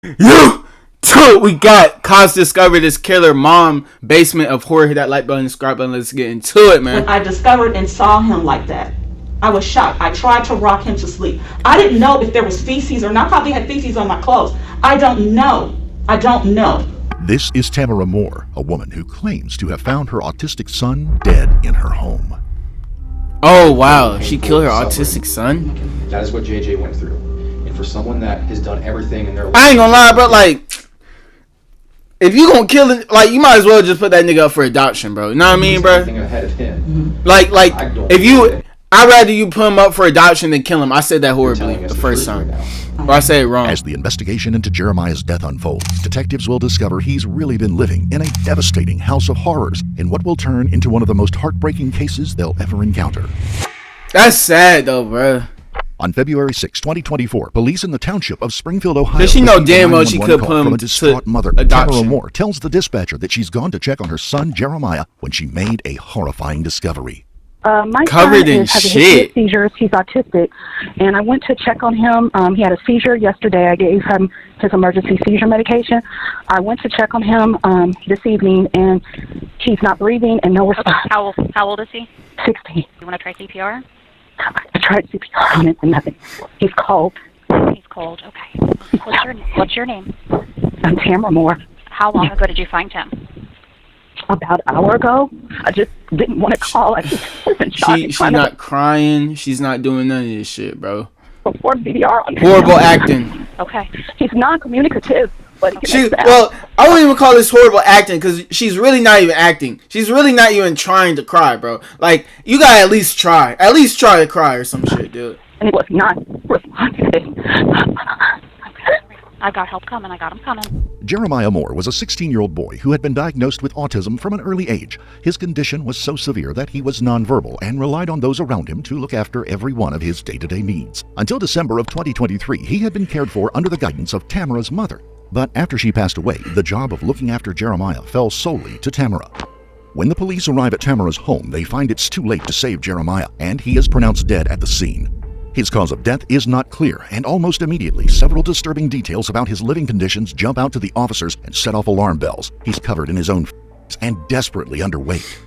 You too. We got cops discovered this killer mom basement of horror. Hit that like button, subscribe button. Let's get into it, man. When I discovered and saw him like that, I was shocked. I tried to rock him to sleep. I didn't know if there was feces or not. Probably had feces on my clothes. I don't know. This is Tamara Moore, a woman who claims to have found her autistic son dead in her home. Oh wow, she killed her autistic son? That is what JJ went through. And for someone that has done everything in their life, I ain't gonna lie, bro, like, if you gonna kill it, like, you might as well just put that nigga up for adoption, bro. You know what I mean, bro? ahead of him. Like, if you, I'd rather you put him up for adoption than kill him. I said that horribly the first time. Or I said it wrong. As the investigation into Jeremiah's death unfolds, detectives will discover he's really been living in a devastating house of horrors in what will turn into one of the most heartbreaking cases they'll ever encounter. That's sad, though, bro. On February 6, 2024, police in the township of Springfield, Ohio, does she know damn well she could put him from a distraught mother. adoption? Tamara Moore tells the dispatcher that she's gone to check on her son Jeremiah when she made a horrifying discovery. My Covered son in is having shit. seizures. He's autistic, and I went to check on him. He had a seizure yesterday. I gave him his emergency seizure medication. I went to check on him this evening, and he's not breathing and no response. How old is he? 16. You want to try CPR? I tried CPR on it and nothing. He's cold. He's cold. Okay. What's your name? I'm Tamara Moore. How long ago did you find him? About an hour ago. I just didn't want to call. I just was in shock. She's not crying. She's not doing none of this shit, bro. Before CPR on him. Horrible acting. Okay. He's non-communicative. But well, I wouldn't even call this horrible acting because she's really not even acting. She's really not even trying to cry, bro. Like, you gotta at least try. At least try to cry or some shit, dude. And he was not responsive. I got help coming. I got him coming. Jeremiah Moore was a 16-year-old boy who had been diagnosed with autism from an early age. His condition was so severe that he was nonverbal and relied on those around him to look after every one of his day-to-day needs. Until December of 2023, he had been cared for under the guidance of Tamara's mother. But after she passed away, the job of looking after Jeremiah fell solely to Tamara. When the police arrive at Tamara's home, they find it's too late to save Jeremiah, and he is pronounced dead at the scene. His cause of death is not clear, and almost immediately, several disturbing details about his living conditions jump out to the officers and set off alarm bells. He's covered in his own and desperately underweight.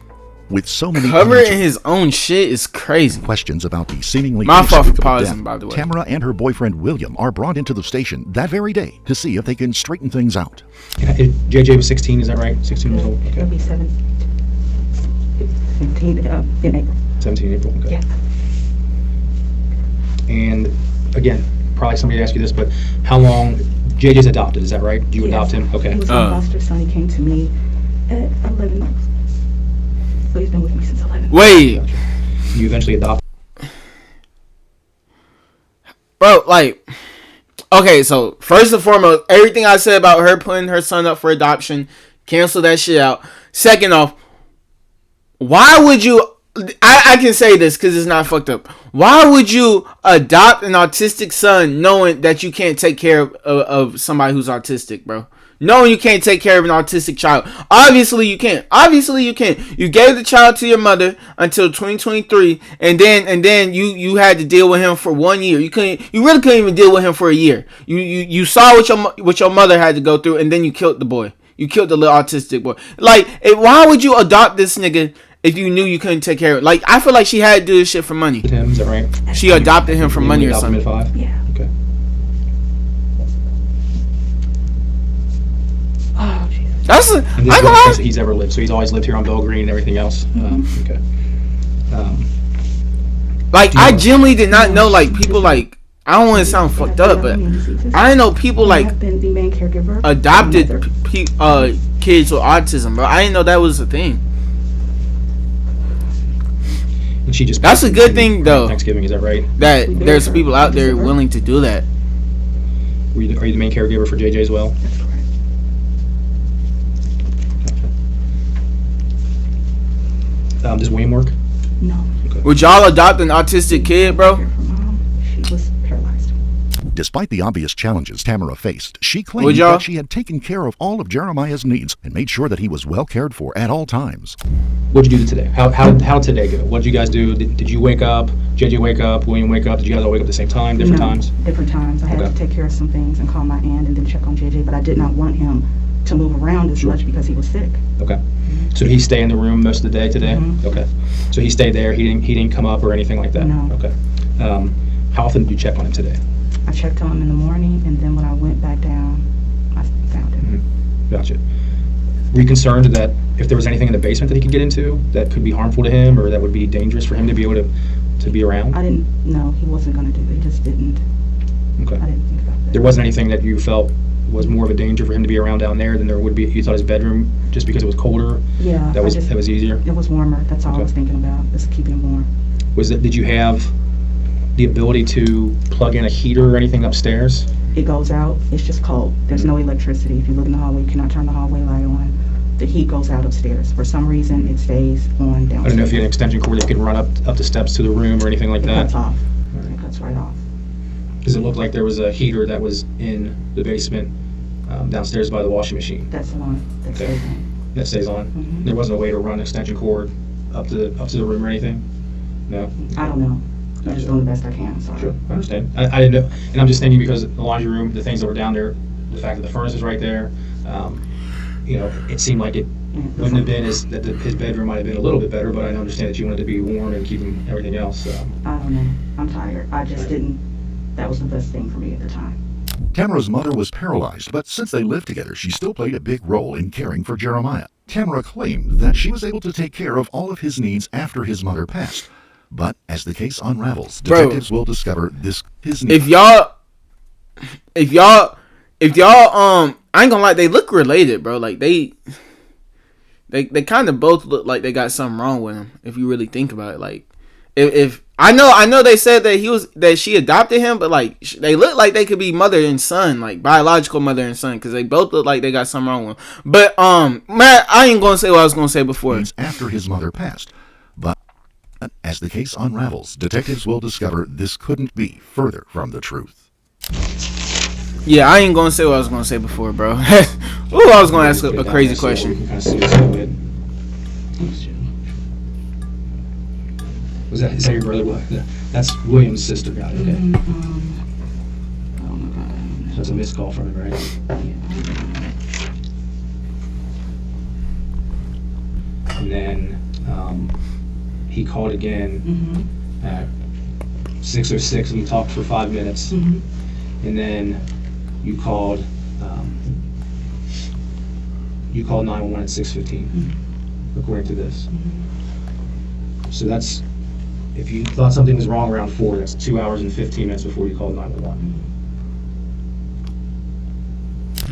With so many covered in his own shit is crazy. Questions about the seemingly my fault for pausing, by the way. Tamara and her boyfriend William are brought into the station that very day to see if they can straighten things out. JJ was 16, is that right? 16 years old? Okay. It'll be 17 in April. 17 in April, okay. Yeah. And again, probably somebody asked you this, but how long, JJ's adopted, is that right? You adopt him? Okay. He was my foster son. He came to me at 11 months. So he's been with me since 11. Wait. Gotcha. You eventually adopt? Bro, like, okay, so first and foremost, everything I said about her putting her son up for adoption, cancel that shit out. Second off, why would you, I can say this because it's not fucked up. Why would you adopt an autistic son knowing that you can't take care of somebody who's autistic, bro? Knowing you can't take care of an autistic child. Obviously you can't. You gave the child to your mother until 2023, and then you had to deal with him for 1 year. You really couldn't even deal with him for a year. You saw what your mother had to go through, and then you killed the boy. You killed the little autistic boy. Like, why would you adopt this nigga if you knew you couldn't take care of it? Like, I feel like she had to do this shit for money. Him, is that right? She adopted him for money or something. Him at 5? Yeah. Okay. Oh, Jesus. That's a, And this is the only place that he's ever lived, so he's always lived here on Bell Green and everything else. Okay. Like, I genuinely did not know, like, people, like, I don't want to sound fucked up, but I didn't know people, like, I've been the main caregiver. adopted kids with autism, bro. I didn't know that was a thing. And she just That's a good thing, though. Thanksgiving, is that right? That there's people out there willing to do that. Are you the main caregiver for JJ as well? That's correct. Gotcha. Does William work? No. Would y'all adopt an autistic kid, bro? Care for Mom. She was paralyzed. Despite the obvious challenges Tamara faced, she Would claimed y'all? that she had taken care of all of Jeremiah's needs and made sure that he was well cared for at all times. What'd you do today? How did today go? What did you guys do? Did you wake up? JJ wake up? William wake up? Did you guys all wake up at the same time? Different No, times? Different times. I had Okay. to take care of some things and call my aunt and then check on JJ, but I did not want him to move around as much because he was sick. Okay. So did he stay in the room most of the day today? Mhm. Okay. So he stayed there. He didn't come up or anything like that. No. Okay. How often did you check on him today? I checked on him in the morning, and then when I went back down, I found him. Gotcha. Were you concerned that if there was anything in the basement that he could get into that could be harmful to him or that would be dangerous for him to be able to be around? I didn't know he wasn't going to do it. He just didn't. Okay. I didn't think about that. There wasn't anything that you felt was more of a danger for him to be around down there than there would be. You thought his bedroom, just because it was colder, Yeah. that was easier. It was warmer. That's all I was Okay. thinking about, is keeping him warm. Did you have the ability to plug in a heater or anything upstairs? It goes out. It's just cold. There's no electricity. If you look in the hallway, you cannot turn the hallway light on. The heat goes out upstairs. For some reason, it stays on downstairs. I don't know if you had an extension cord that could run up the steps to the room or anything like It that. cuts off. It cuts right off. Because it looked like there was a heater that was in the basement downstairs by the washing machine That's the one that Okay. stays on. that stays on. Mhm. There wasn't a way to run an extension cord up to the room or anything? No? I don't know. I'm just doing the best I can. Sorry. Sure, I understand. I didn't know, and I'm just thinking because the laundry room, the things that were down there, the fact that the furnace is right there, it seemed like it wouldn't have been that his bedroom might have been a little bit better, but I understand that you wanted to be warm and keeping everything else. I don't know. I'm tired. I just didn't. That was the best thing for me at the time. Tamara's mother was paralyzed, but since they lived together, she still played a big role in caring for Jeremiah. Tamara claimed that she was able to take care of all of his needs after his mother passed. But as the case unravels, detectives will discover his needs. If y'all, I ain't gonna lie, they look related, bro. Like they kind of both look like they got something wrong with him. If you really think about it, like if I know they said that she adopted him, but like they look like they could be mother and son, like biological mother and son, because they both look like they got something wrong with him. But man, I ain't gonna say what I was gonna say before. After his mother passed, but as the case unravels, detectives will discover this couldn't be further from the truth. Yeah, I ain't gonna say what I was gonna say before, bro. Ooh, I was gonna ask a crazy question. Is that your brother? That's William's sister, got it, okay. Oh my God. So that's a missed call from him, right? And then he called again at 6:06 and we talked for 5 minutes. And then you called 911 at 6:15, according to this. So that's, if you thought something was wrong around 4, that's 2 hours and 15 minutes before you called 911.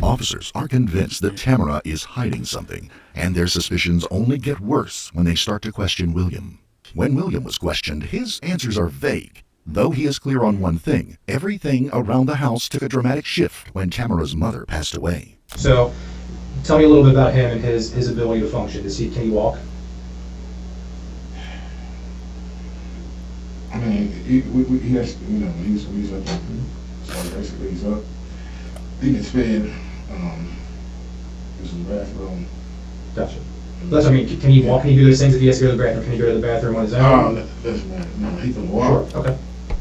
Officers are convinced that Tamara is hiding something, and their suspicions only get worse when they start to question William. When William was questioned, his answers are vague. Though he is clear on one thing, everything around the house took a dramatic shift when Tamara's mother passed away. So, tell me a little bit about him and his ability to function. Can he walk? I mean, he has, he's up. So basically, he's up. He gets fed. This is the bathroom. Gotcha. That's, can he walk? Can he do those things if he has to go to the bathroom? Can he go to the bathroom on his own? No, he can walk. Sure. Okay.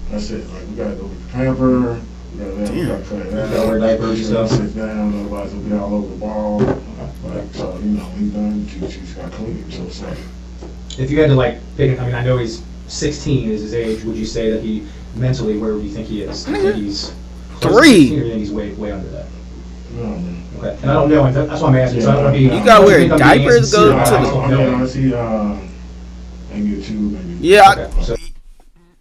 That's it. Like, we gotta go with the pamper. We gotta cut it out. Gotta wear diapers and stuff. Sit down, otherwise he'll be all over the ball. Like, so, he's done. She's got clean. So it's like, If you had to pick, I know he's 16 is his age. Would you say that he mentally, where do you think he is? Do you think he's close to 16, or do you think he's way under that? no, man. Okay. And I don't know. That's why I'm asking. So I don't want to be. You gotta wear I don't think I'm being diapers, go insincere. to I the- just don't know. Honestly, maybe a 2, maybe. Yeah, Okay. So,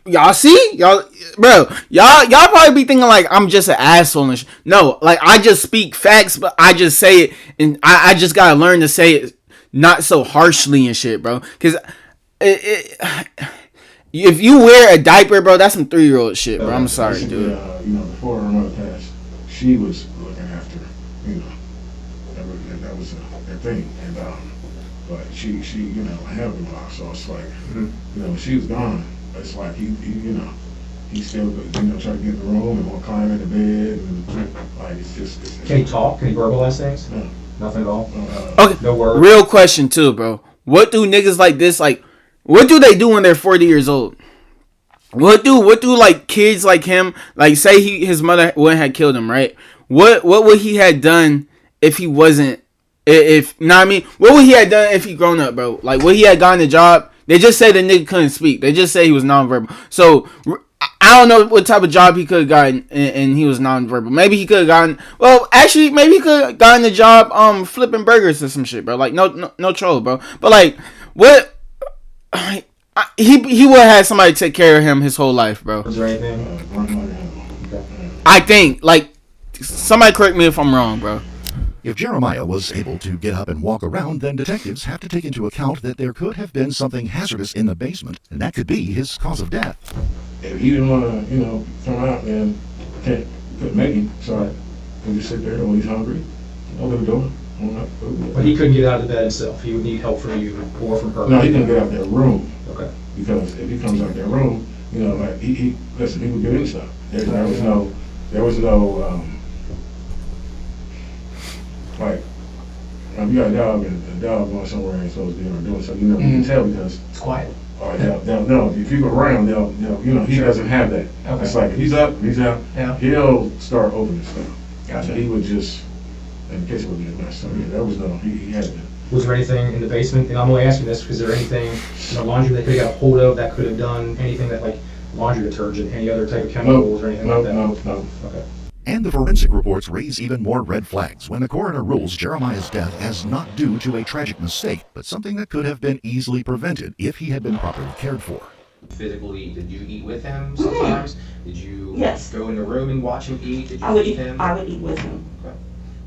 y'all see, y'all probably be thinking like I'm just an asshole and no, like I just speak facts, but I just say it, and I just gotta learn to say it not so harshly and shit, bro. Cause if you wear a diaper, bro, that's some 3-year-old shit, bro. I'm sorry, Basically, dude. Before her mother passed, she was looking after, that was a thing, and but she had him lost, so it's like, she was gone. It's like he he still, try to get in the room and want to climb in the bed. And, like, it's just. Can he talk? Can he verbalize things? No. Nothing at all? Okay. No words? Real question too, bro. What do niggas like this, like, what do they do when they're 40 years old? What do like kids like him, like, say his mother wouldn't have killed him, right? What would he have done if he wasn't, what would he have done if he grown up, bro? Like, would he have gotten a job? They just say the nigga couldn't speak. They just say he was nonverbal. So I don't know what type of job he could have gotten, and he was nonverbal. Maybe he could have gotten. Well, actually, maybe he could have gotten a job, flipping burgers or some shit, bro. Like, no troll, bro. But like, what? He would have had somebody take care of him his whole life, bro. Was there anything? I think, like, somebody correct me if I'm wrong, bro. If Jeremiah was able to get up and walk around, then detectives have to take into account that there could have been something hazardous in the basement, and that could be his cause of death. If he didn't want to, come out and couldn't make him, so he'll just sit there when he's hungry, open the door. But he couldn't get out of the bed himself. He would need help from you or from her. No, he couldn't get out of that room. Okay. Because if he comes out that room, like he listen, he would get in stuff. There was no like you got a dog and the dog going somewhere ain't supposed to be or doing something. You can tell because It's quiet. Or no, if you go around, they'll he doesn't have that. Okay. It's like if he's up, he's out. Yeah. He'll start opening stuff. Gotcha. He would just, in case it would be a mess. So yeah, there was no. He had to. Was there anything in the basement? And I'm only asking this because is there anything in the laundry they could have got a hold of that could have done anything that, like laundry detergent, any other type of chemicals or anything like that? No. Okay. And the forensic reports raise even more red flags when the coroner rules Jeremiah's death as not due to a tragic mistake, but something that could have been easily prevented if he had been properly cared for. Physically, did you eat with him sometimes? Did you Yes. go in the room and watch him eat? Did you I would feed eat. him? I would eat with him. Okay.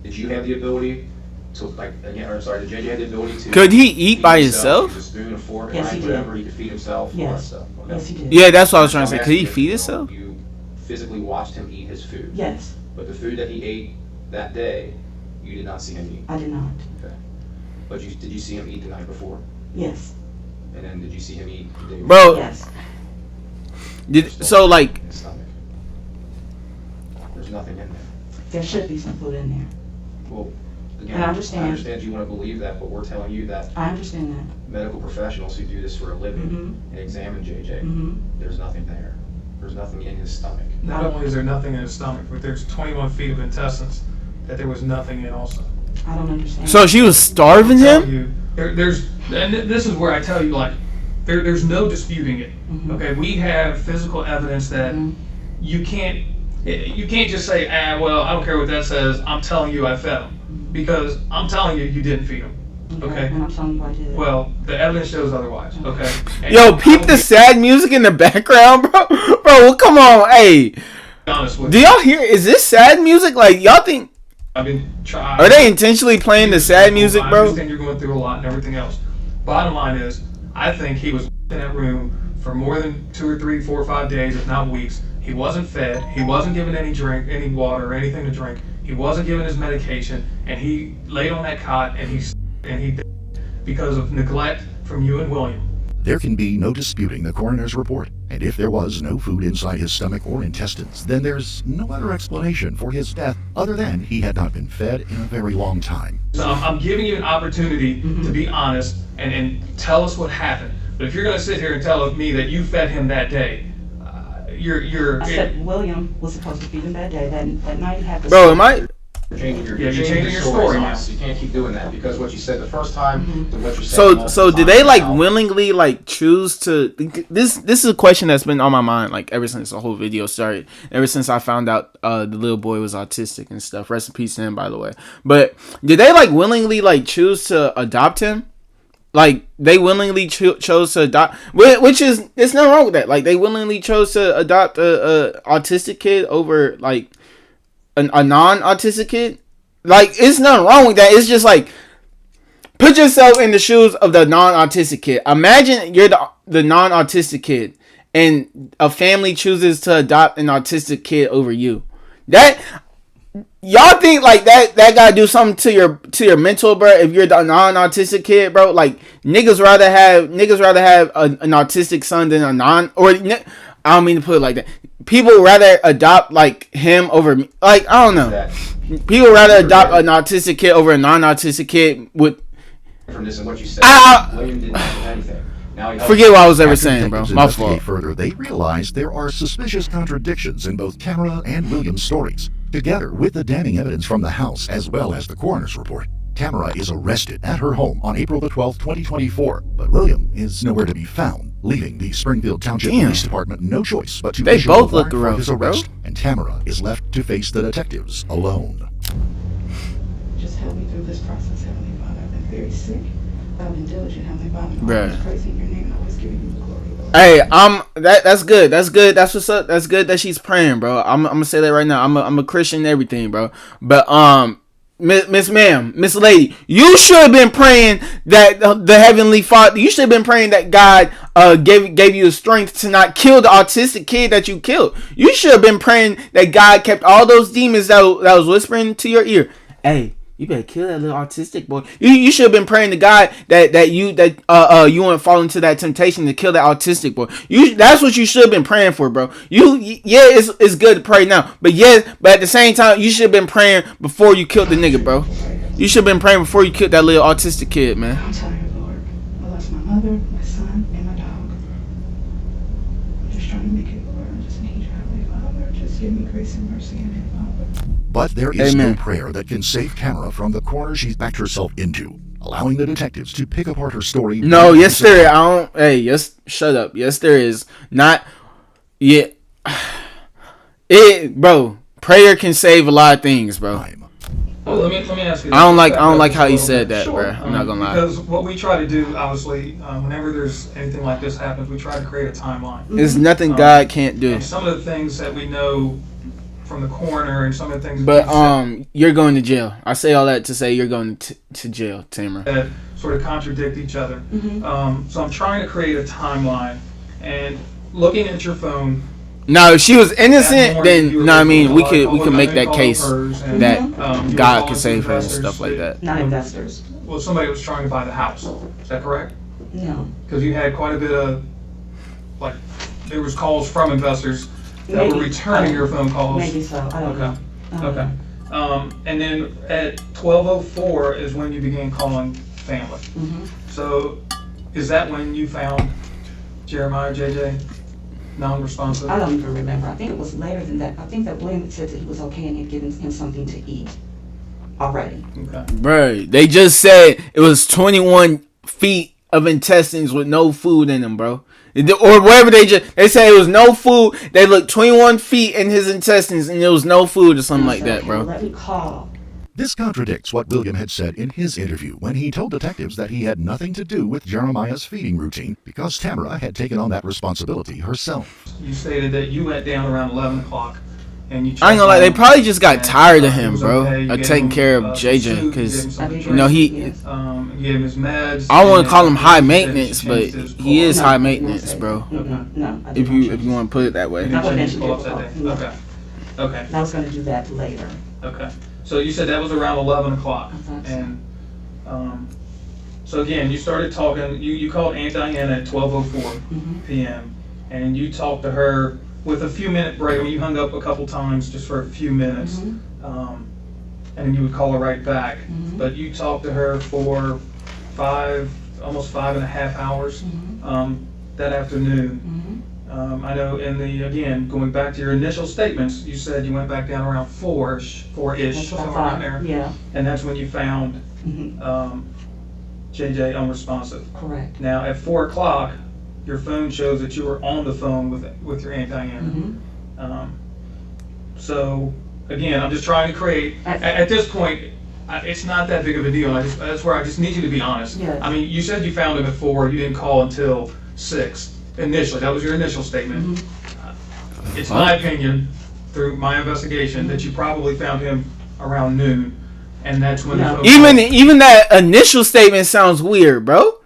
Did you have the ability to, like, again, or sorry, did JJ have the ability to? Could he eat feed by himself? himself? With a spoon, a fork, a Yes, knife, he did. whatever, he could feed himself, all that Yes. stuff. Okay. Yes, he did. Yeah, that's what I was trying to So say. I'm Could he asking feed if, himself? You physically watched him eat his food. Yes, But the food that he ate that day, you did not see him eat. I did not. Okay. But did you see him eat the night before? Yes. And then did you see him eat the day before? Bro, Yes. so like, In his stomach. There's nothing in there. There should be some food in there. Well, again, And I understand. you want to believe that, but we're telling you that I understand that. medical professionals who do this for a living Mhm. and examine JJ, Mhm. there's nothing there. There's nothing in his stomach. Not only is there nothing in his stomach, but there's 21 feet of intestines that there was nothing in also. I don't understand. so she was starving Tell him? you, there's, and this is where I tell you, like, there's no disputing it. Mhm. Okay, we have physical evidence that Mhm. you can't just say, well, I don't care what that says. I'm telling you I fed him, because I'm telling you didn't feed him. Okay. And I'm telling you I did. Well, the evidence shows otherwise. Okay. And Yo, I peep will the be sad music in the background, bro. Bro, well, come on, hey. honest with Do you. y'all hear? Is this sad music? Like, y'all think? I've been trying. Are they intentionally playing the sad music, I bro? understand you're going through a lot and everything else. Bottom line is, I think he was in that room for more than 2 or 3, 4 or 5 days, if not weeks. He wasn't fed. He wasn't given any drink, any water, or anything to drink. He wasn't given his medication, and he laid on that cot and he died because of neglect from you and William. There can be no disputing the coroner's report, and if there was no food inside his stomach or intestines, then there's no other explanation for his death other than he had not been fed in a very long time. So I'm giving you an opportunity to be honest and tell us what happened. But if you're going to sit here and tell me that you fed him that day, I said William was supposed to feed him that day. That night he had to. Bro, am I? You're changing Yeah, you're changing your story on now. us. You can't keep doing that because what you said the first time to what you said. So multiple did times they like now. willingly like choose to? This is a question that's been on my mind like ever since the whole video started. Ever since I found out the little boy was autistic and stuff. Rest in peace to him, by the way. But did they like willingly like choose to adopt him? Like they willingly chose to adopt, which is there's nothing wrong with that. Like they willingly chose to adopt a autistic kid over like a non-autistic kid. Like it's nothing wrong with that. It's just like put yourself in the shoes of the non-autistic kid. Imagine you're the non-autistic kid and a family chooses to adopt an autistic kid over you. That y'all think like that gotta do something to your mental, bro? If you're the non-autistic kid, bro, like niggas rather have an autistic son than a non, or I don't mean to put it like that. People rather adopt like him over me. Like, I don't know. That People rather adopt an autistic kid over a non-autistic kid with. from this and what you said, William didn't do anything. Now he Forget what I was ever After saying, bro. detectives My investigate fault. further, they realize there are suspicious contradictions in both Tamara and William's stories. Together with the damning evidence from the house as well as the coroner's report, Tamara is arrested at her home on April the 12th, 2024, but William is nowhere to be found, leaving the Springfield Township Police Department no choice but to They issue both a look warrant for his rough, bro. arrest, and Tamara is left to face the detectives alone. Just help me through this process, Heavenly Father. I've been very sick. I've been diligent, Heavenly Father. I'm Bruh. always praising your name and always giving you the glory, Lord. Hey, that's good. That's good. That's what's up. That's good that she's praying, bro. I'm gonna say that right now. I'm a Christian and everything, bro. But Miss Lady, you should have been praying that the Heavenly Father. You should have been praying that God gave you the strength to not kill the autistic kid that you killed. You should have been praying that God kept all those demons that was whispering to your ear. Hey, you better kill that little autistic boy. You should have been praying to God that you wouldn't fall into that temptation to kill that autistic boy. That's what you should have been praying for, bro. It's good to pray now, but at the same time you should have been praying before you killed the nigga, bro. You should have been praying before you killed that little autistic kid, man. I'm tired, Lord. I lost my mother, my son, and my dog. I'm just trying to make it, Lord. I just need you, Heavenly Father. Just give me grace and mercy, Heavenly Father. But there is Amen. no prayer that can save Tamara from the corner she's backed herself into, allowing the detectives to pick apart her story. No, yes there is. I don't. Hey, yes, shut up. Yes, there is. Not. Yeah. Bro. Prayer can save a lot of things, bro. Well, let me ask you. I don't like how you said that, Sure. bro. I'm not gonna lie. Because what we try to do, obviously, whenever there's anything like this happens, we try to create a timeline. There's nothing God can't do. And some of the things that we know from the coroner and some of the things But that you you're going to jail. I say all that to say you're going to jail, Tamara. said that sort of contradict each other. So I'm trying to create a timeline, and looking at your phone. Now, if she was innocent, morning, then you were no, I mean we able to could make that call case hers and, that you were God calling could save her and investors stuff like that. Not investors. Well, somebody was trying to buy the house. Is that correct? No. Because you had quite a bit of, like, there was calls from investors that were returning your phone calls. Maybe so. I don't know. Okay. And then at 12:04 is when you began calling family. So is that when you found Jeremiah JJ non-responsive? I don't even remember. I think it was later than that. I think that William said that he was okay and had given him something to eat already. Okay. Bro, they just said it was 21 feet of intestines with no food in them, bro. Or whatever they said it was no food. They looked 21 feet in his intestines and there was no food or something like that, bro. Let me call. This contradicts what William had said in his interview when he told detectives that he had nothing to do with Jeremiah's feeding routine because Tamara had taken on that responsibility herself. You stated that you went down around 11 o'clock. And you I ain't gonna lie, they probably just got and, tired of he him, was bro. okay. You gave Taking him, care of some JJ, soup, because you gave him something to you know drink. he. You gave him his meds. I don't want and to call him then high you said maintenance, she but changed his he is pull-ups. high maintenance, bro. No. I If didn't. you want to put it that You way. didn't I change his wouldn't pull-ups that do day. it. Okay. I was going to do that later. Okay. So you said that was around 11 o'clock. I thought so. And so again, you started talking, you called Aunt Diana at 12:04 p.m. and you talked to her with a few minute break. I mean, you hung up a couple times just for a few minutes. And then you would call her right back. But you talked to her for almost 5.5 hours that afternoon. I know again, going back to your initial statements, you said you went back down around 4-ish, That's what I somewhere around thought. there. Yeah. And that's when you found JJ unresponsive. Correct. Now, at 4 o'clock, your phone shows that you were on the phone with your Aunt Diana. So, again, I'm just trying to create, at this point, it's not that big of a deal. That's where I just need you to be honest. Yes. I mean, you said you found him at 4, you didn't call until 6. Initially, that was your initial statement. It's my opinion, through my investigation, that you probably found him around noon, and that's when No. Even that initial statement sounds weird, bro.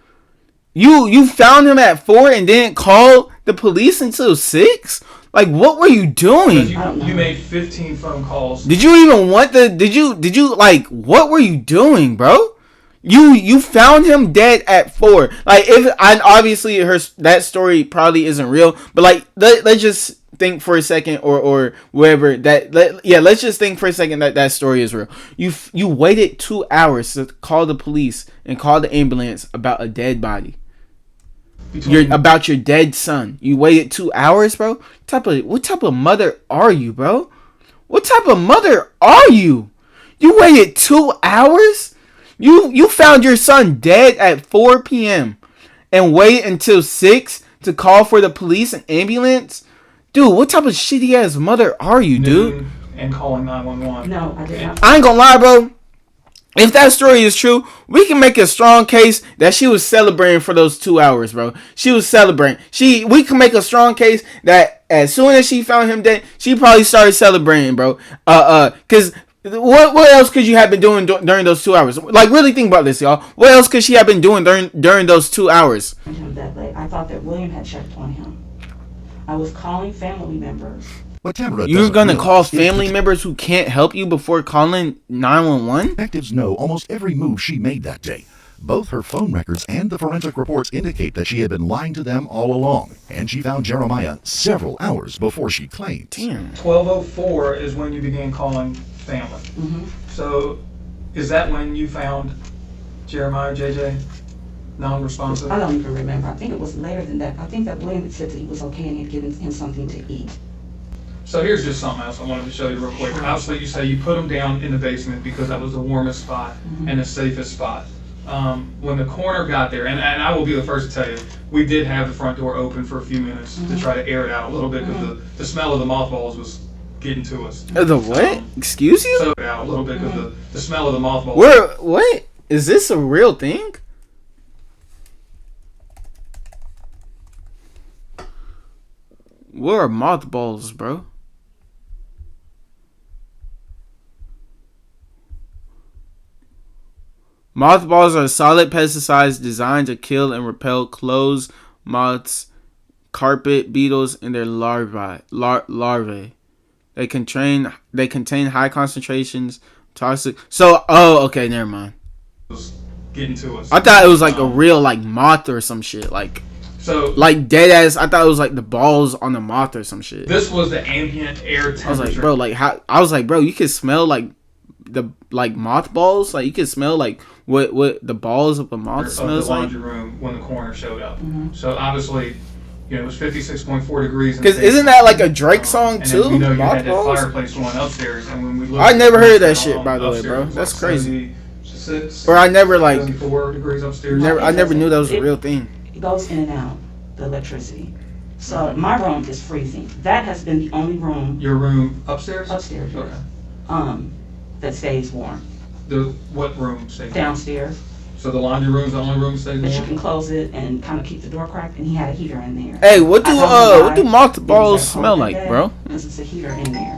You found him at 4 and didn't call the police until 6? Like, what were you doing? You made 15 phone calls. Did you even want did you like, what were you doing, bro? You found him dead at 4. Like, if I obviously that story probably isn't real, but like let's just think for a second, or wherever let's just think for a second that story is real. You waited 2 hours to call the police and call the ambulance about a dead body. About your dead son. You waited 2 hours, bro. What type of mother are you, bro? What type of mother are you? You waited 2 hours? You found your son dead at 4 p.m. and wait until 6 to call for the police and ambulance? Dude, what type of shitty ass mother are you, dude? And calling 911. No, I did not. I ain't gonna lie, bro. If that story is true, we can make a strong case that she was celebrating for those 2 hours, bro. She was celebrating. We can make a strong case that as soon as she found him dead, she probably started celebrating, bro. Cause what else could you have been doing during those 2 hours? Like, really think about this, y'all. What else could she have been doing during those 2 hours? I thought that William had checked on him. I was calling family members. You're gonna call family members who can't help you before calling 911? Detectives know almost every move she made that day. Both her phone records and the forensic reports indicate that she had been lying to them all along, and she found Jeremiah several hours before she claimed. Damn. 12:04 is when you began calling family. Mm-hmm. So, is that when you found Jeremiah, JJ, non-responsive? I don't even remember. I think it was later than that. I think that William had said that he was okay and had given him something to eat. So here's just something else I wanted to show you real quick. Obviously, you say you put him down in the basement because that was the warmest spot and the safest spot. When the coroner got there, and I will be the first to tell you, we did have the front door open for a few minutes to try to air it out a little bit because the smell of the mothballs was getting to us. The what? Excuse you? So out a little bit because the smell of the mothballs. What? Is this a real thing? Where are mothballs, bro? Mothballs are solid pesticides designed to kill and repel crows, moths, carpet beetles, and their larvae. They contain high concentrations of toxic. So, okay, never mind. Getting to us. I thought it was like a real like moth or some shit, like dead ass. I thought it was like the balls on the moth or some shit. This was the ambient air temperature. I was like, bro, like how? I was like, bro, you could smell like the mothballs. Like you could smell like what the balls of a moth smells like. The laundry room when the coroner showed up. So obviously, it was 56.4 degrees. Because isn't that like a Drake song too? And then, you had that fireplace going upstairs, and when we looked, I never heard that shit, by the way, bro. That's crazy. Or I never like 74 degrees upstairs. I never knew that was a real thing. It goes in and out, the electricity. So my room is freezing. That has been the only room. Your room upstairs? Upstairs. Okay. That stays warm. What room stays warm? Downstairs. So the laundry room's the only room that stays warm? But you can close it and kind of keep the door cracked, and he had a heater in there. Hey, what do mothballs smell like, bro? Because it's a heater in there.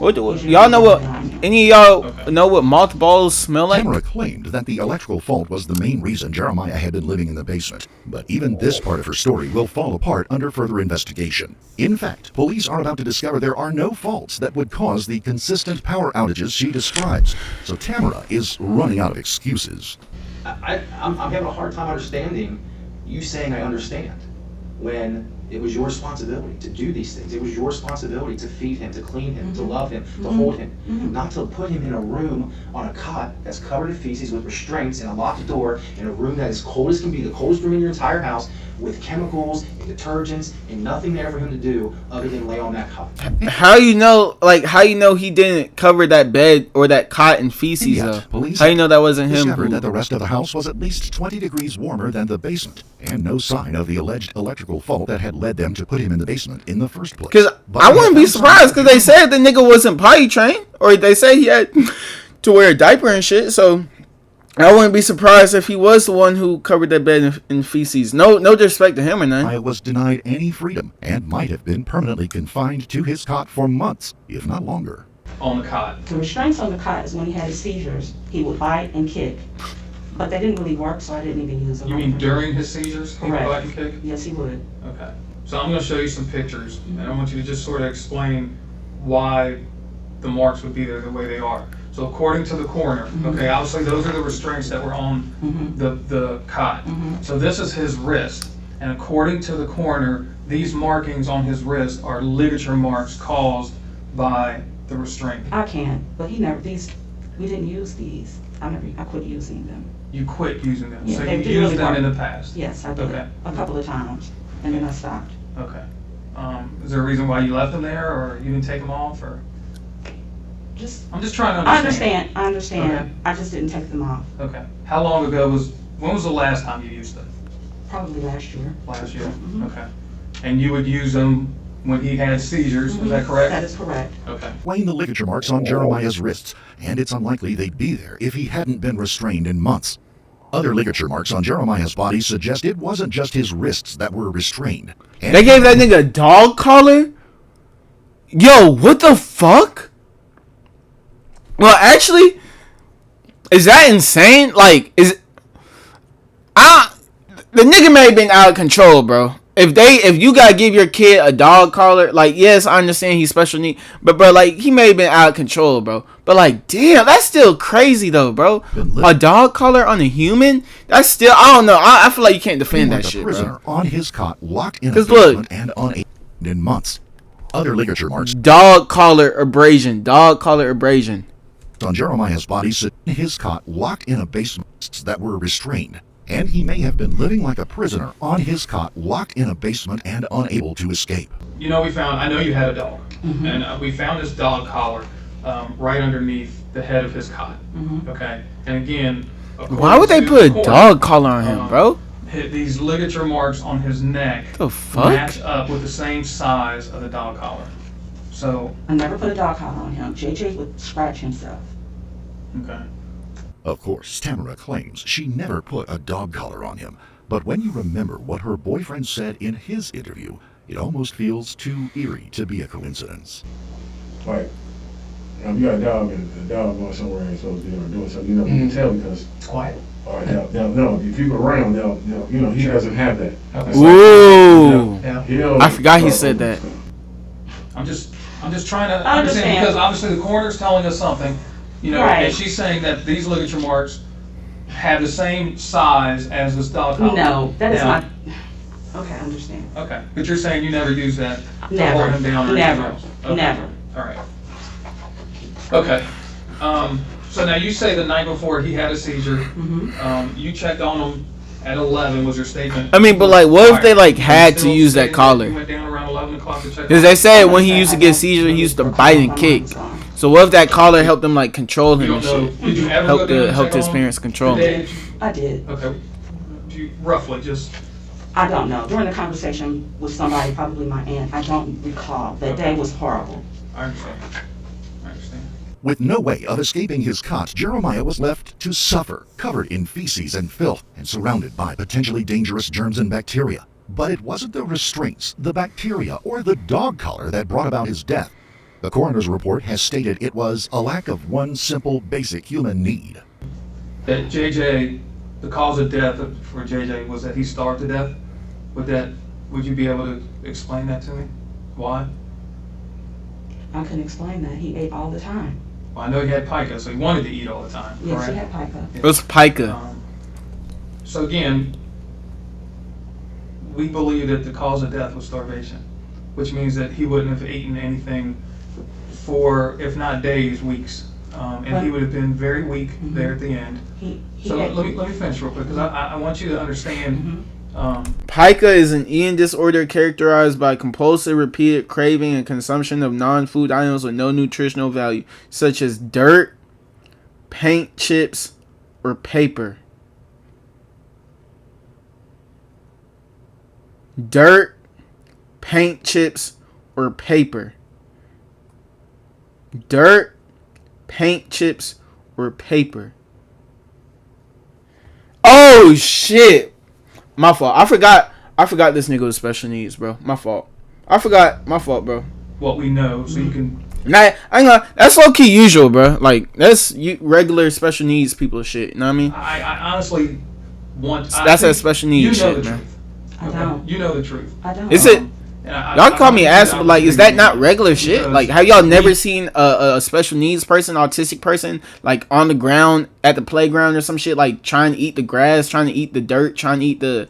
Y'all know what? Any of y'all know what mothballs smell like? Tamara claimed that the electrical fault was the main reason Jeremiah had been living in the basement. But even this part of her story will fall apart under further investigation. In fact, police are about to discover there are no faults that would cause the consistent power outages she describes. So Tamara is running out of excuses. I'm having a hard time understanding you saying I understand when it was your responsibility to do these things. It was your responsibility to feed him, to clean him, to love him, to hold him, not to put him in a room on a cot that's covered in feces with restraints and a locked door in a room that is cold as can be, the coldest room in your entire house, with chemicals and detergents and nothing there for him to do other than lay on that cot. How you know he didn't cover that bed or that cot in feces though? How you know that wasn't him? Discovered that the rest of the house was at least 20 degrees warmer than the basement, and no sign of the alleged electrical fault that had led them to put him in the basement in the first place. Because I wouldn't be surprised because they said the nigga wasn't potty trained, or they said he had to wear a diaper and shit. So I wouldn't be surprised if he was the one who covered that bed in feces. No disrespect to him or nothing. I was denied any freedom and might have been permanently confined to his cot for months, if not longer. On the cot. The restraints on the cot is when he had his seizures. He would bite and kick. But they didn't really work, so I didn't even use them. You mean during his seizures he would bite and kick? Yes, he would. Okay. So I'm going to show you some pictures, and I want you to just sort of explain why the marks would be there the way they are. So So according to the coroner, okay, obviously those are the restraints that were on the cot. So this is his wrist, and according to the coroner, these markings on his wrist are ligature marks caused by the restraint. I can't, but we didn't use these. I quit using them. You quit using them, Yeah, so they you do used really them work. in the past. Yes, I did. Okay. A couple of times, and then I stopped. Okay. Is there a reason why you left them there, or you didn't take them off, or? I'm just trying to understand. I understand. Okay. I just didn't take them off. Okay. How long ago when was the last time you used them? Probably last year. Last year? Okay. And you would use them when he had seizures, is that correct? That is correct. Okay. Explain the ligature marks on Jeremiah's wrists, and it's unlikely they'd be there if he hadn't been restrained in months. Other ligature marks on Jeremiah's body suggest it wasn't just his wrists that were restrained. And They gave that nigga a dog collar? Yo, what the fuck? Well, actually, is that insane? Like, the nigga may have been out of control, bro. If you gotta give your kid a dog collar, like, yes, I understand he's special need, but bro, like, he may have been out of control, bro. But like, damn, that's still crazy though, bro. A dog collar on a human? That's still, I don't know. I feel like you can't defend that shit, prisoner bro. on his cot, locked in a 'Cause basement look, and unable in months. Other ligature marks dog collar abrasion. Dog collar abrasion. on Jeremiah's body sit in his cot, locked in a basement that were restrained. And he may have been living like a prisoner on his cot, locked in a basement and unable to escape. You know, I know you had a dog, and we found this dog collar right underneath the head of his cot. Okay, and again, Why would they put a dog collar on him, bro? These ligature marks on his neck The fuck? match up with the same size of the dog collar. So, I never put a dog collar on him. JJ would scratch himself. okay. Of course, Tamara claims she never put a dog collar on him, but when you remember what her boyfriend said in his interview, it almost feels too eerie to be a coincidence. Like, you got a dog and the dog going somewhere ain't supposed to be or doing something, you can tell because It's quiet. if people around, he doesn't have that. Okay. Ooh. Yeah. I forgot he said that. I'm just trying to I understand understand. because obviously the coroner's telling us something, you know, Right. and she's saying that these ligature marks have the same size as this dog collar. No, that is Now- not. Okay, I understand. Okay, but you're saying you never use that to Never. hold him down or Never. anything else? Okay. Never. All right. Okay. So now you say the night before he had a seizure, you checked on him at 11 was your statement. I mean, but like, what if they like You had to still use that stated You collar? went down around 11 o'clock to check. Because they said when he used to get seizure, he used to bite and kick. So what if that collar helped him like control You him and don't know. shit? Did you ever go down and Helped check his on parents control the day him. that you- I did. Okay. Do you roughly just? I don't know. During the conversation with somebody, probably my aunt, I don't recall. That day was horrible. I understand. I understand. With no way of escaping his cot, Jeremiah was left to suffer, covered in feces and filth and surrounded by potentially dangerous germs and bacteria. But it wasn't the restraints, the bacteria, or the dog collar that brought about his death. The coroner's report has stated it was a lack of one simple basic human need. That JJ, the cause of death for JJ was that he starved to death. Would you be able to explain that to me? Why? I couldn't explain that. He ate all the time. Well, I know he had pica, so he wanted to eat all the time. Yes, correct? he had pica. It was pica. So again, we believe that the cause of death was starvation, which means that he wouldn't have eaten anything for, if not days, weeks. And he would have been very weak there at the end. So let me finish real quick, because I want you to understand. Pica is an eating disorder characterized by compulsive, repeated craving and consumption of non-food items with no nutritional value, such as dirt, paint chips, or paper. Dirt, paint chips, or paper. Dirt, paint chips, or paper. Oh shit! My fault. I forgot this nigga was special needs, bro. My fault. My fault, bro. What we know, so you can. Nah, I ain't gonna, that's low key usual, bro. Like that's regular special needs people shit. You know what I mean? I honestly want. That's that special needs you know shit, the man. truth. I don't. You know the truth. I don't. Is it? And I Y'all call me don't ass, think but I like, was is that agreeing not with regular you shit? because Like, have y'all never we- seen a special needs person, autistic person, like on the ground at the playground or some shit, like trying to eat the grass, trying to eat the dirt, trying to eat the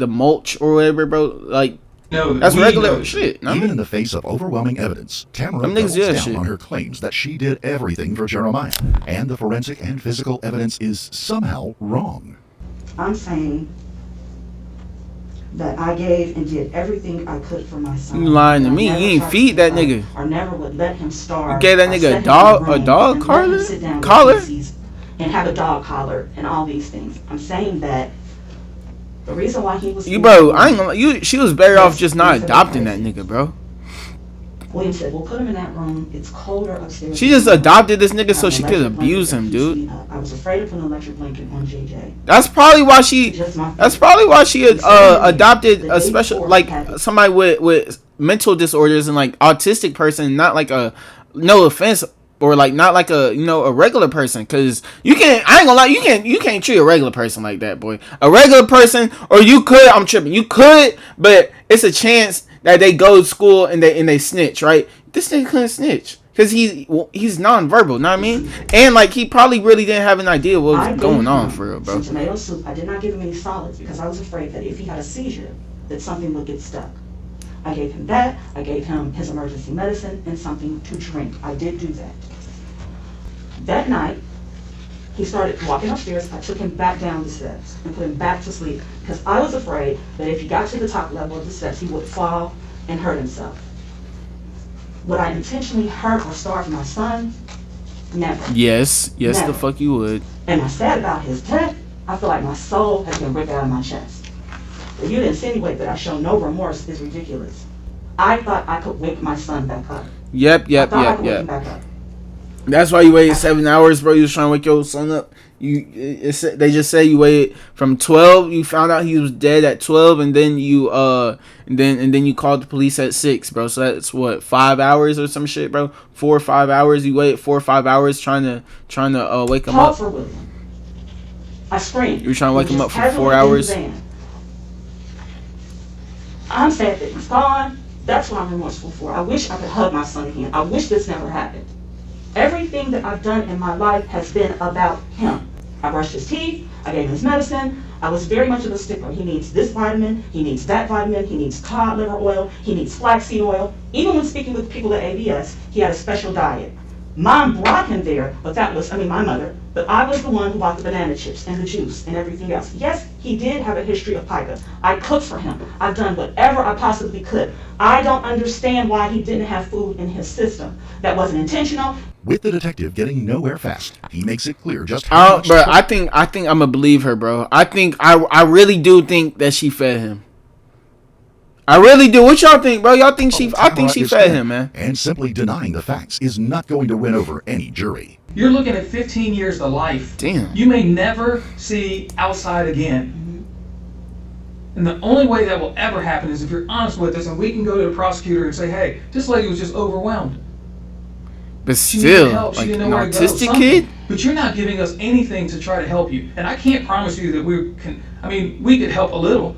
mulch or whatever, bro? Like, know that that's we know regular the shit. No? Even in the face of overwhelming evidence, Tamara Them niggas doubles do that down shit. on her claims that she did everything for Jeremiah, and the forensic and physical evidence is somehow wrong. I'm saying that I gave and did everything I could for my son. You lying to And I me. You never ain't tried to feed that give nigga. up Or never would let him starve. You gave that or nigga set a him dog- in a room dog and let him collar? sit down with Collar? feces and have a dog collar and all these things. I'm saying that the reason why he was You, in bro, the I ain't room- gonna. You, she was better off Yes, just not William said adopting that that nigga, bro. William said, "We'll put him in that room. It's colder upstairs." She just adopted this nigga so An she could electric blanket abuse that him, keeps dude. me up. I was afraid of putting an electric blanket on JJ. That's probably why she. Just my That's fear. probably why she adopted The a day special, before, like he had- somebody with mental disorders and like autistic person, not like a, no offense, or like not like a, you know, a regular person. Cause you can't. I ain't gonna lie. You can't treat a regular person like that, boy. A regular person, or you could. I'm tripping. You could, but it's a chance that they go to school and they snitch, right? This nigga couldn't snitch. Cause he's nonverbal, know what I mean? And like he probably really didn't have an idea what I was gave going on him for real, bro. some tomato soup. I did not give him any solids because I was afraid that if he had a seizure, that something would get stuck. I gave him that. I gave him his emergency medicine and something to drink. I did do that. That night, he started walking upstairs. I took him back down the steps and put him back to sleep because I was afraid that if he got to the top level of the steps, he would fall and hurt himself. Would I intentionally hurt or starve my son? Never. Yes, Never. the fuck you would. Am I sad about his death? I feel like my soul has been ripped out of my chest. For you to insinuate that I show no remorse is ridiculous. I thought I could wake my son back up. Yep. I thought I could wake him back up. That's why you waited 7 hours, bro. You was trying to wake your son up. They just say you waited from 12. You found out he was dead at 12, and then you then you called the police at 6, bro. So that's what, 5 hours or some shit, bro. 4 or 5 hours. You waited 4 or 5 hours trying to wake him Called up. for William. I screamed. You were trying to wake He him was up for just 4 casually in his hours. van. I'm sad that he's gone. That's what I'm remorseful for. I wish I could hug my son again. I wish this never happened. Everything that I've done in my life has been about him. I brushed his teeth. I gave him his medicine. I was very much of a stickler. He needs this vitamin. He needs that vitamin. He needs cod liver oil. He needs flaxseed oil. Even when speaking with people at ABS, he had a special diet. Mom brought him there, but my mother, but I was the one who bought the banana chips and the juice and everything else. Yes, he did have a history of pica. I cooked for him. I've done whatever I possibly could. I don't understand why he didn't have food in his system. That wasn't intentional. With the detective getting nowhere fast, he makes it clear just how much Bro, I think I'm gonna believe her, bro. I really do think that she fed him. I really do. What y'all think, bro? Y'all think I think she fed him, man. And simply denying the facts is not going to win over any jury. You're looking at 15 years to life. Damn. You may never see outside again. And the only way that will ever happen is if you're honest with us and we can go to the prosecutor and say, hey, this lady was just overwhelmed. But She needed still, help. She like didn't an know where to go. autistic Something. kid. But you're not giving us anything to try to help you. And I can't promise you that we could help a little.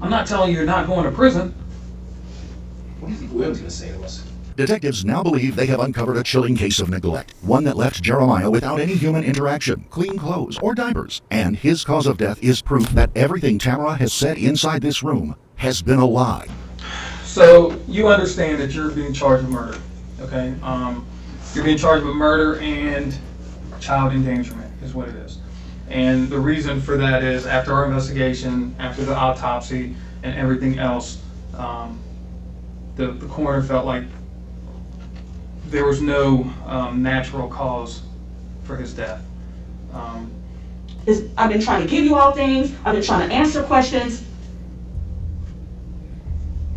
I'm not telling you you're not going to prison. What do you think William's going to say to us? Detectives now believe they have uncovered a chilling case of neglect, one that left Jeremiah without any human interaction, clean clothes, or diapers. And his cause of death is proof that everything Tamara has said inside this room has been a lie. So you understand that you're being charged with murder, okay? You're being charged with murder and child endangerment is what it is. And the reason for that is after our investigation, after the autopsy and everything else, the coroner felt like there was no natural cause for his death. I've been trying to give you all things. I've been trying to answer questions.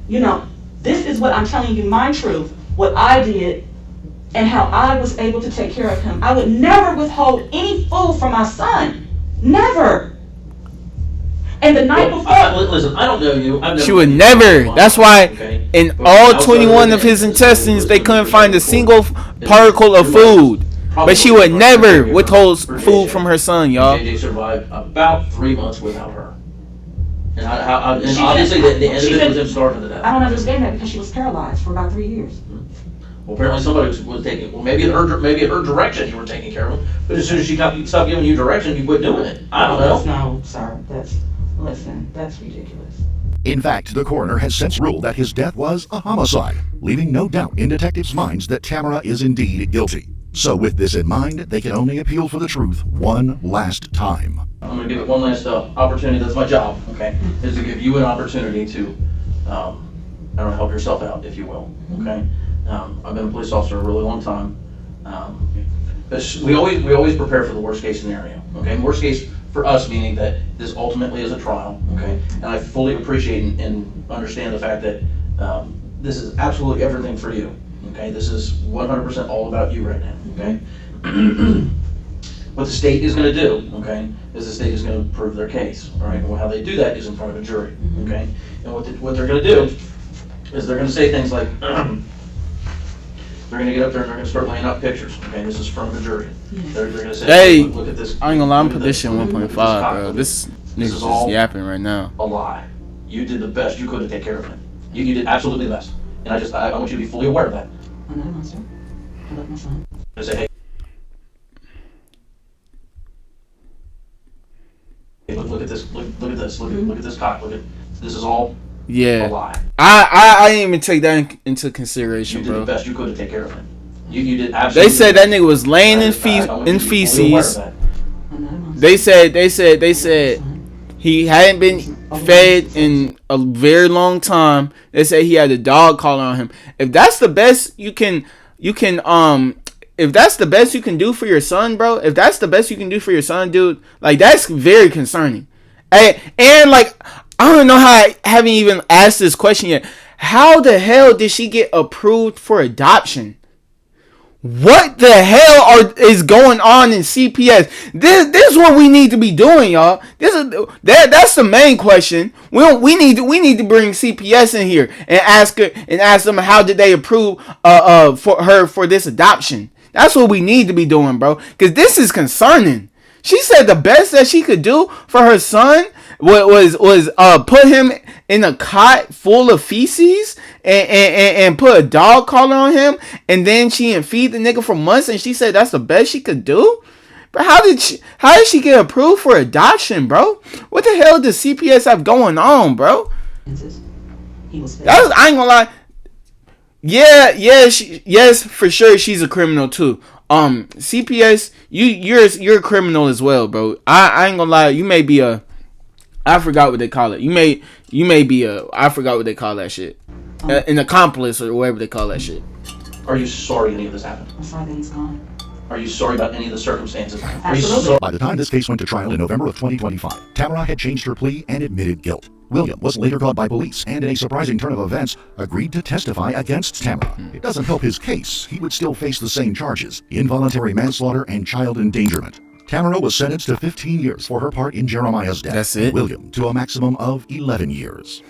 You know, this is what I'm telling you, my truth, what I did, and how I was able to take care of him. I would never withhold any food from my son. Never. And the night before... Listen, I don't know you. I've never She would been never. to That's why okay? in But all outside 21 of of his that, intestines, they couldn't listen, find a single particle of food. But she would never withhold food from her son, y'all. JJ survived about 3 months without her. And, and She obviously didn't- the end she of it was didn't- him starving to I death. don't understand that because she was paralyzed for about 3 years. Well, apparently somebody was taking, well, maybe at her direction you were taking care of him, but as soon as she stopped giving you direction, you quit doing it. I don't know. No, sir, listen, that's ridiculous. In fact, the coroner has since ruled that his death was a homicide, leaving no doubt in detectives' minds that Tamara is indeed guilty. So with this in mind, they can only appeal for the truth one last time. I'm going to give it one last opportunity. That's my job, okay, is to give you an opportunity to, I don't know, help yourself out, if you will, okay? I've been a police officer a really long time. But we always prepare for the worst case scenario, okay? Worst case for us meaning that this ultimately is a trial, okay? And I fully appreciate and understand the fact that this is absolutely everything for you, okay? This is 100% all about you right now, okay? What the state is going to do, okay, is the state is going to prove their case, all right? And how they do that is in front of a jury, okay? And what they're going to do is they're going to say things like, they're going to get up there and they're going to start laying out pictures, okay? This is from the jury. They're going to say, Hey, look at this. I ain't gonna lie, I'm look at this, position look at this 1.5, cock, bro. look at This This nigga's is just all yapping right now. a lie. You did the best you could to take care of him. You did absolutely the best. And I want you to be fully aware of that. I know my son. I love my son. I say, hey, look at this, look at this, look at this cock, this is all a Yeah, lie. I didn't even take that into consideration, You did the bro. best you could to take care of him. You did absolutely. They said that nigga was laying in I want you to be fully aware of feces. that. I know my son. They said he hadn't been fed in a very long time. They said he had a dog collar on him. If that's the best you can if that's the best you can do for your son, bro, if that's the best you can do for your son, dude, like that's very concerning. And like I don't know how I haven't even asked this question yet. How the hell did she get approved for adoption? What the hell is going on in CPS? This is what we need to be doing, y'all. That's the main question. We need to bring CPS in here and ask them how did they approve for her for this adoption. That's what we need to be doing, bro. Because this is concerning. She said the best that she could do for her son was put him in a cot full of feces and put a dog collar on him, and then she didn't feed the nigga for months, and she said that's the best she could do. But how did she get approved for adoption, bro? What the hell does CPS have going on, bro? He was fed. I ain't gonna lie. Yes, for sure she's a criminal too. CPS, you're a criminal as well, bro. I ain't gonna lie. You may be I forgot what they call it. You may be I forgot what they call that shit. An accomplice or whatever they call that shit. Are you sorry any of this happened? I'm sorry that he's gone. Are you sorry about any of the circumstances? Are you Absolutely. sorry? By the time this case went to trial in November of 2025, Tamara had changed her plea and admitted guilt. William was later caught by police and, in a surprising turn of events, agreed to testify against Tamara. It doesn't help his case. He would still face the same charges: involuntary manslaughter and child endangerment. Tamara was sentenced to 15 years for her part in Jeremiah's death. That's it? William to a maximum of 11 years.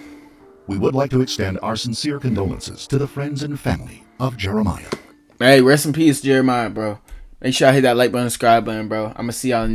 We would like to extend our sincere condolences to the friends and family of Jeremiah. Hey, rest in peace, Jeremiah, bro. Make sure I hit that like button, subscribe button, bro. I'm gonna see y'all.